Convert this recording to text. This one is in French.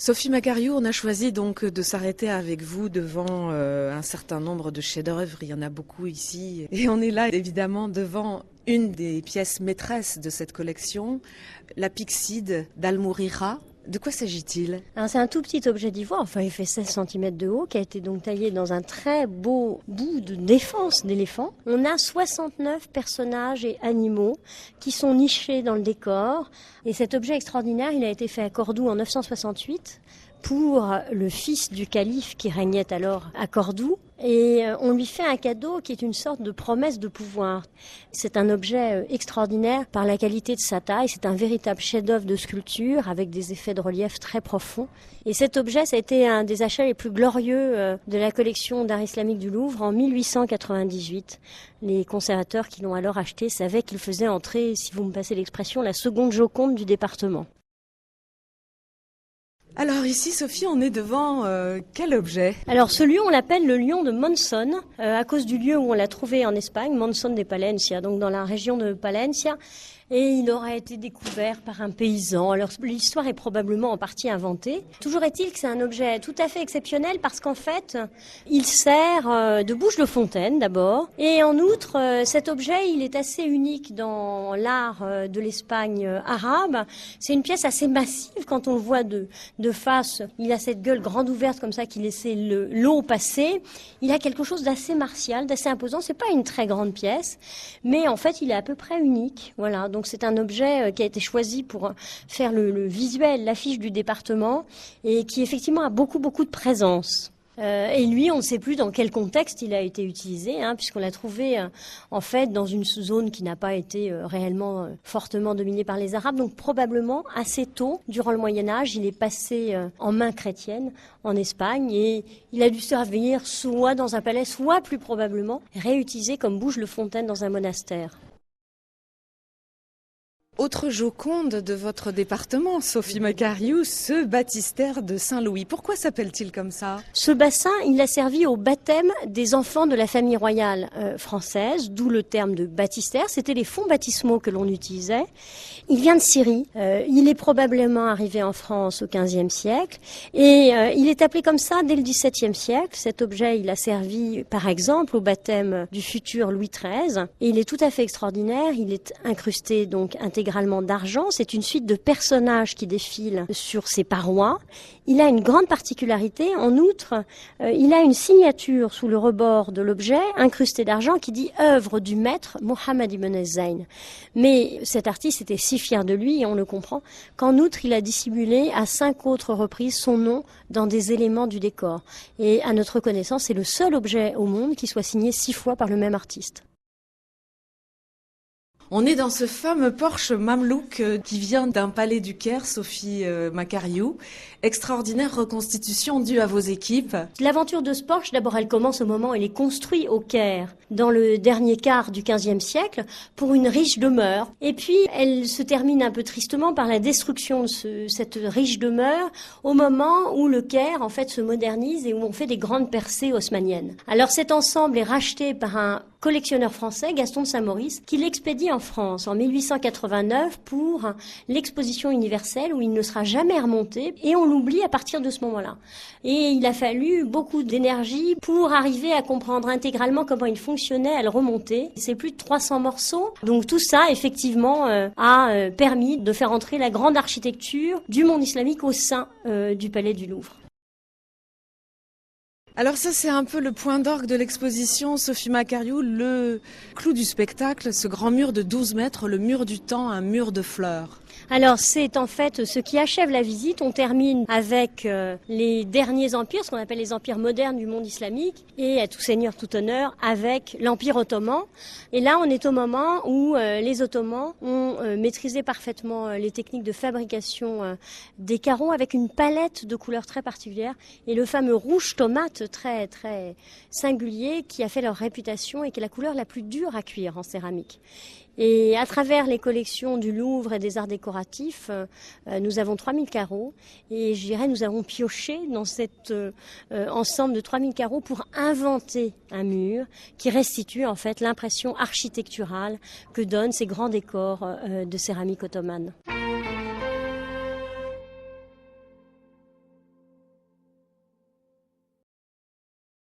Sophie Macariou, on a choisi donc de s'arrêter avec vous devant un certain nombre de chefs-d'œuvre. Il y en a beaucoup ici. Et on est là évidemment devant une des pièces maîtresses de cette collection, la Pyxide d'Al-Mourira. De quoi s'agit-il? C'est un tout petit objet d'ivoire, enfin il fait 16 cm de haut, qui a été donc taillé dans un très beau bout de défense d'éléphant. On a 69 personnages et animaux qui sont nichés dans le décor. Et cet objet extraordinaire, il a été fait à Cordoue en 968 pour le fils du calife qui régnait alors à Cordoue. Et on lui fait un cadeau qui est une sorte de promesse de pouvoir. C'est un objet extraordinaire par la qualité de sa taille. C'est un véritable chef-d'œuvre de sculpture avec des effets de relief très profonds. Et cet objet, ça a été un des achats les plus glorieux de la collection d'art islamique du Louvre en 1898. Les conservateurs qui l'ont alors acheté savaient qu'il faisait entrer, si vous me passez l'expression, la seconde Joconde du département. Alors ici, Sophie, on est devant quel objet? Alors ce lion, on l'appelle le lion de Monzón, à cause du lieu où on l'a trouvé en Espagne, Monzón de Palencia, donc dans la région de Palencia. Et il aurait été découvert par un paysan. Alors l'histoire est probablement en partie inventée. Toujours est-il que c'est un objet tout à fait exceptionnel parce qu'en fait, il sert de bouche de fontaine d'abord. Et en outre, cet objet, il est assez unique dans l'art de l'Espagne arabe. C'est une pièce assez massive quand on le voit de face. Il a cette gueule grande ouverte comme ça qui laissait l'eau passer. Il a quelque chose d'assez martial, d'assez imposant. C'est pas une très grande pièce, mais en fait, il est à peu près unique. Voilà. Donc c'est un objet qui a été choisi pour faire le visuel, l'affiche du département et qui effectivement a beaucoup de présence. Et lui, on ne sait plus dans quel contexte il a été utilisé, puisqu'on l'a trouvé en fait dans une zone qui n'a pas été réellement fortement dominée par les Arabes. Donc probablement assez tôt, durant le Moyen-Âge, il est passé en main chrétienne en Espagne et il a dû servir soit dans un palais, soit plus probablement réutilisé comme bouche de fontaine dans un monastère. Autre Joconde de votre département, Sophie Macariou, ce baptistère de Saint-Louis. Pourquoi s'appelle-t-il comme ça? Ce bassin, il a servi au baptême des enfants de la famille royale française, d'où le terme de baptistère. C'était les fonds baptismaux que l'on utilisait. Il vient de Syrie. Il est probablement arrivé en France au XVe siècle. Et il est appelé comme ça dès le XVIIe siècle. Cet objet, il a servi, par exemple, au baptême du futur Louis XIII. Et il est tout à fait extraordinaire. Il est incrusté, donc, intégralement d'argent. C'est une suite de personnages qui défilent sur ses parois. Il a une grande particularité. En outre, il a une signature sous le rebord de l'objet, incrustée d'argent, qui dit œuvre du maître Mohammed ibn Zayn. Mais cet artiste était si fier de lui, et on le comprend, qu'en outre, il a dissimulé à 5 autres reprises son nom dans des éléments du décor. Et à notre connaissance, c'est le seul objet au monde qui soit signé 6 fois par le même artiste. On est dans ce fameux Porsche mamelouk qui vient d'un palais du Caire, Sophie Macariou. Extraordinaire reconstitution due à vos équipes. L'aventure de ce Porsche, d'abord, elle commence au moment où il est construit au Caire, dans le dernier quart du XVe siècle, pour une riche demeure. Et puis, elle se termine un peu tristement par la destruction de cette riche demeure, au moment où le Caire, en fait, se modernise et où on fait des grandes percées haussmanniennes. Alors, cet ensemble est racheté par un collectionneur français, Gaston de Saint-Maurice, qui l'expédie en France en 1889 pour l'exposition universelle où il ne sera jamais remonté et on l'oublie à partir de ce moment-là. Et il a fallu beaucoup d'énergie pour arriver à comprendre intégralement comment il fonctionnait à le remonter. C'est plus de 300 morceaux. Donc tout ça, effectivement, a permis de faire entrer la grande architecture du monde islamique au sein du Palais du Louvre. Alors ça, c'est un peu le point d'orgue de l'exposition, Sophie Macariou, le clou du spectacle, ce grand mur de 12 mètres, le mur du temps, un mur de fleurs. Alors c'est en fait ce qui achève la visite. On termine avec les derniers empires, ce qu'on appelle les empires modernes du monde islamique, et à tout seigneur, tout honneur, avec l'Empire ottoman. Et là, on est au moment où les Ottomans ont maîtrisé parfaitement les techniques de fabrication des carreaux avec une palette de couleurs très particulières et le fameux rouge tomate très singulier qui a fait leur réputation et qui est la couleur la plus dure à cuire en céramique. Et à travers les collections du Louvre et des arts décoratifs, nous avons 3000 carreaux et je dirais nous avons pioché dans cet ensemble de 3000 carreaux pour inventer un mur qui restitue en fait l'impression architecturale que donnent ces grands décors de céramique ottomane.